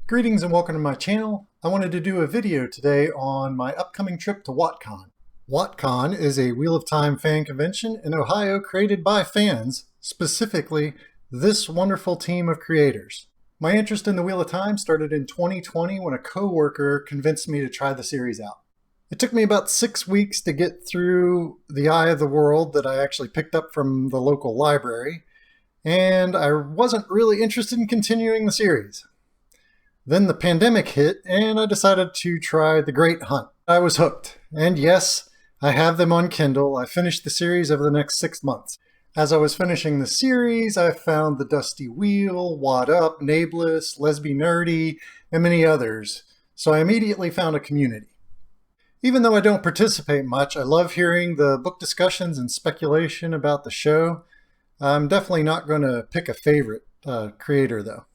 Greetings and welcome to my channel. I wanted to do a video today on my upcoming trip to WoTCon. WoTCon is a Wheel of Time fan convention in Ohio created by fans, specifically this wonderful team of creators. My interest in the Wheel of Time started in 2020 when a coworker convinced me to try the series out. It took me about 6 weeks to get through The Eye of the World that I actually picked up from the local library, and I wasn't really interested in continuing the series. Then the pandemic hit, and I decided to try The Great Hunt. I was hooked, and yes, I have them on Kindle. I finished the series over the next 6 months. As I was finishing the series, I found The Dusty Wheel, Wad Up, Nameless, Lesby Nerdy, and many others, so I immediately found a community. Even though I don't participate much, I love hearing the book discussions and speculation about the show. I'm definitely not going to pick a favorite creator, though.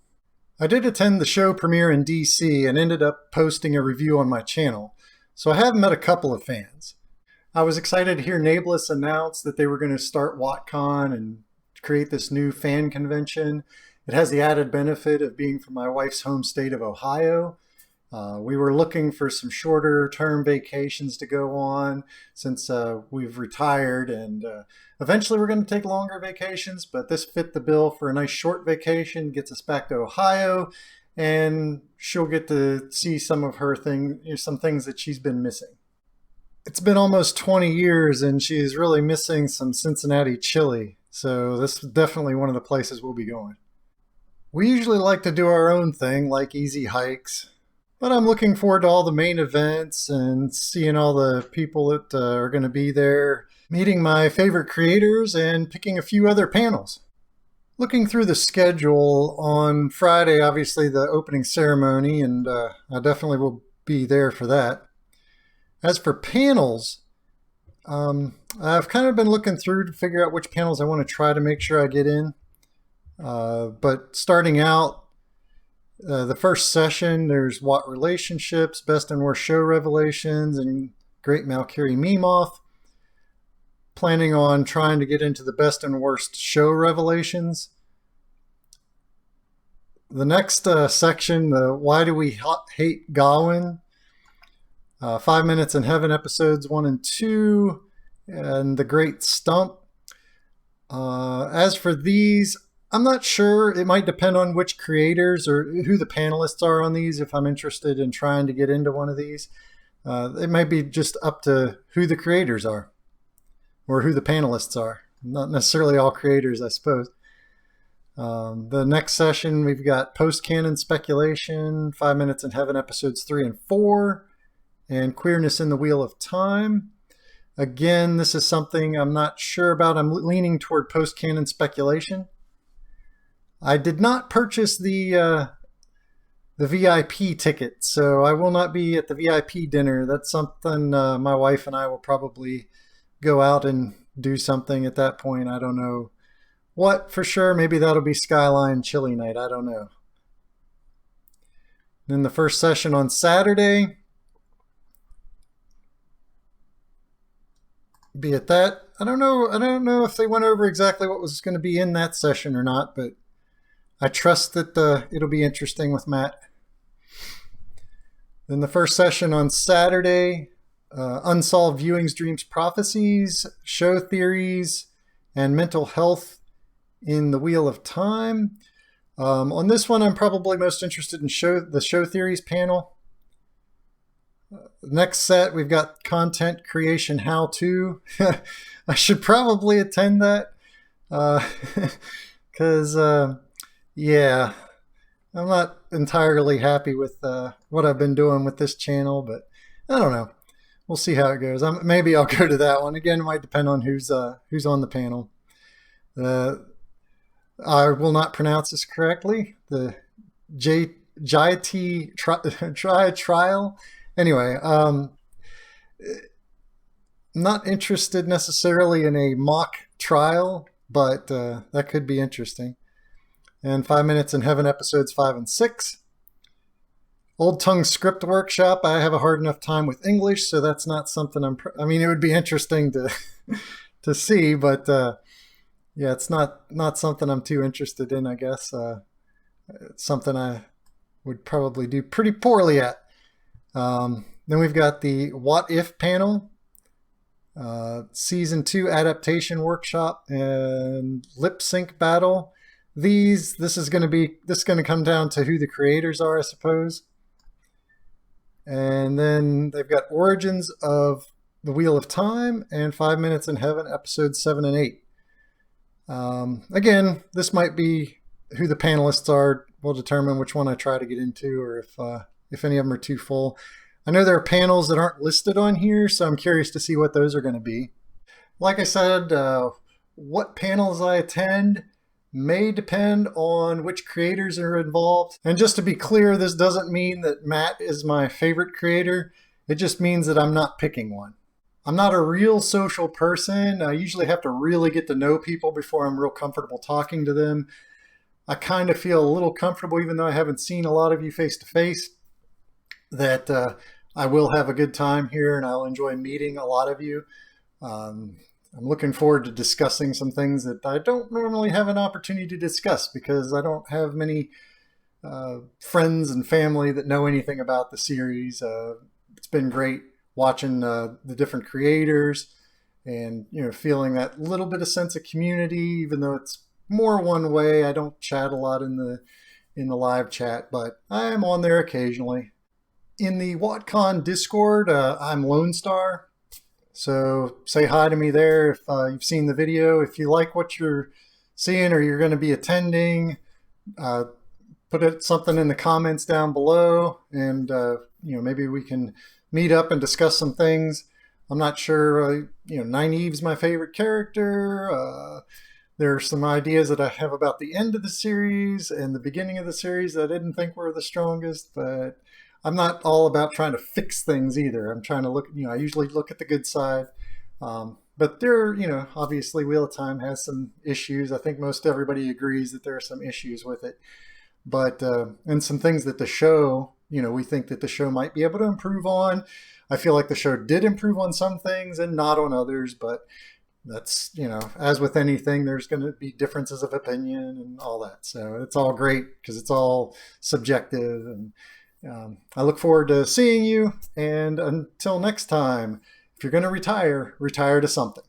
I did attend the show premiere in DC and ended up posting a review on my channel, so I have met a couple of fans. I was excited to hear Nameless announce that they were going to start WoTCon and create this new fan convention. It has the added benefit of being from my wife's home state of Ohio. We were looking for some shorter term vacations to go on since we've retired, and eventually we're going to take longer vacations, but this fit the bill for a nice short vacation, gets us back to Ohio, and she'll get to see some of her some things that she's been missing. It's been almost 20 years and she's really missing some Cincinnati chili, so this is definitely one of the places we'll be going. We usually like to do our own thing, like easy hikes. But I'm looking forward to all the main events and seeing all the people that are going to be there, meeting my favorite creators, and picking a few other panels. Looking through the schedule, on Friday, obviously the opening ceremony, and I definitely will be there for that. As for panels, I've kind of been looking through to figure out which panels I want to try to make sure I get in. But starting out, the first session, there's What Relationships, Best and Worst Show Revelations, and Great Malkiri Memoth. Planning on trying to get into the Best and Worst Show Revelations. The next section, the Why Do We Hate Gawain? 5 Minutes in Heaven episodes 1 and 2, and The Great Stump. As for these, I'm not sure. It might depend on which creators or who the panelists are on these if I'm interested in trying to get into one of these. It might be just up to who the creators are or who the panelists are. Not necessarily all creators, I suppose. The next session, we've got Post-Canon Speculation, 5 Minutes in Heaven episodes 3 and 4, and Queerness in the Wheel of Time. Again, this is something I'm not sure about. I'm leaning toward Post-Canon Speculation. I did not purchase the VIP ticket, so I will not be at the VIP dinner. That's something my wife and I will probably go out and do something at that point. I don't know what for sure. Maybe that'll be Skyline Chili Night. I don't know. Then the first session on Saturday. Be at that. I don't know if they went over exactly what was going to be in that session or not, but I trust that it'll be interesting with Matt. Then the first session on Saturday, Unsolved Viewings, Dreams, Prophecies, Show Theories, and Mental Health in the Wheel of Time. On this one, I'm probably most interested in the Show Theories panel. Next set, we've got Content Creation How To. I should probably attend that because... yeah, I'm not entirely happy with what I've been doing with this channel, but I don't know. We'll see how it goes. Maybe I'll go to that one. Again, it might depend on who's on the panel. I will not pronounce this correctly. The JT trial. Anyway, not interested necessarily in a mock trial, but that could be interesting. And 5 Minutes in Heaven episodes 5 and 6. Old Tongue Script Workshop. I have a hard enough time with English, so that's not something I mean, it would be interesting to to see, but yeah, it's not something I'm too interested in, I guess. It's something I would probably do pretty poorly at. Then we've got the What If panel, Season 2 adaptation workshop, and lip sync battle. This is going to come down to who the creators are, I suppose. And then they've got Origins of the Wheel of Time and 5 Minutes in Heaven, episodes 7 and 8. Again, this might be who the panelists are. Will determine which one I try to get into, or if any of them are too full. I know there are panels that aren't listed on here, so I'm curious to see what those are going to be. Like I said, what panels I attend may depend on which creators are involved. And just to be clear, this doesn't mean that Matt is my favorite creator. It just means that I'm not picking one. I'm not a real social person. I usually have to really get to know people before I'm real comfortable talking to them. I kind of feel a little comfortable, even though I haven't seen a lot of you face to face, that I will have a good time here and I'll enjoy meeting a lot of you. I'm looking forward to discussing some things that I don't normally have an opportunity to discuss because I don't have many friends and family that know anything about the series. It's been great watching the different creators and feeling that little bit of sense of community, even though it's more one way. I don't chat a lot in the live chat, but I am on there occasionally. In the WoTCon Discord, I'm Lone Star. So say hi to me there if you've seen the video. If you like what you're seeing or you're going to be attending, put something in the comments down below, and maybe we can meet up and discuss some things. I'm not sure. Nynaeve's my favorite character. There are some ideas that I have about the end of the series and the beginning of the series that I didn't think were the strongest, but I'm not all about trying to fix things either. I'm trying to look, I usually look at the good side. But there, obviously Wheel of Time has some issues. I think most everybody agrees that there are some issues with it. But, and some things that the show, we think that the show might be able to improve on. I feel like the show did improve on some things and not on others, but that's, as with anything, there's going to be differences of opinion and all that. So it's all great because it's all subjective. And I look forward to seeing you. And until next time, if you're going to retire to something.